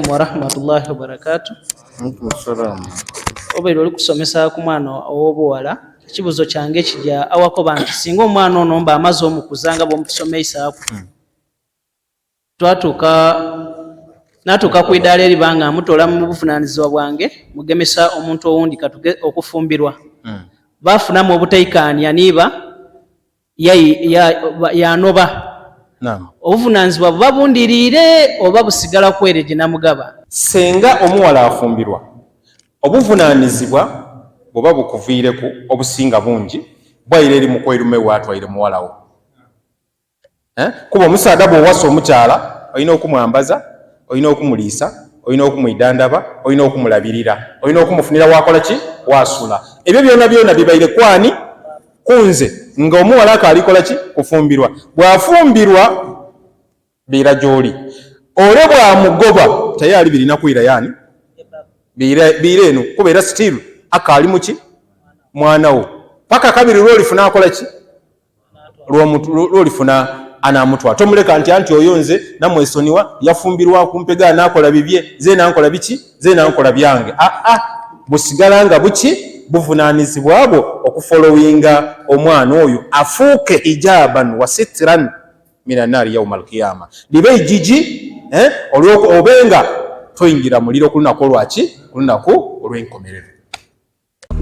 alaikum wa rahmatullahi wa barakatuh. Obeera oli kusomesa ku mwana ow'obuwala, ekibuzo kyange kijja awakoba nti singa omwana ono mba amaze omukuza nga bw'omutusomesaaku n'atuuka ku iddaala eribanga amutoola mu buvunaanyizibwa bwange mugemesa omuntu owundi katuge okufumbirwa baafunamu obutaikaanya niba yanoba obuvunaanyizibwa buba bundiriire oba busigala kwere gye namugaba. Senga omuwala afumbirwa obuvunaanyizibwa bw'oba bukuviireku obusinga bungi bwayira eri mukwerume waatwaire muwalawo. Kuba omusaada bw'owasa omukyala olina okumwambaza, olina okumuliisa, olina okumwidandaba, olina okumulabirira, olina okumufunira wakola ki wasula. Ebyo byonna byonna bibaire kwani kunze nga omuwala akaalikola ki kufumbirwa. Bwafumbirwa biira gy'oli ole bwamugoba tayali birina kwira yani biira eno kubeera still akaali muki mwana wo paka kabiri lwolifuna akola ki lwolifuna anamutwa tomuleka nti oyo nze namwesoniwa yafumbirwa kumpega nakola bibye ze nankola biki ze nankola byange busigala nga buki buvunaanyizibwa abo okufollowinga omwana oyo afuuke hijaban wa sitran mina nari yawma alqiyama libe ijiji obenga toyingira muliro ku lunaku olwaki ku lunaku olw'enkomerero.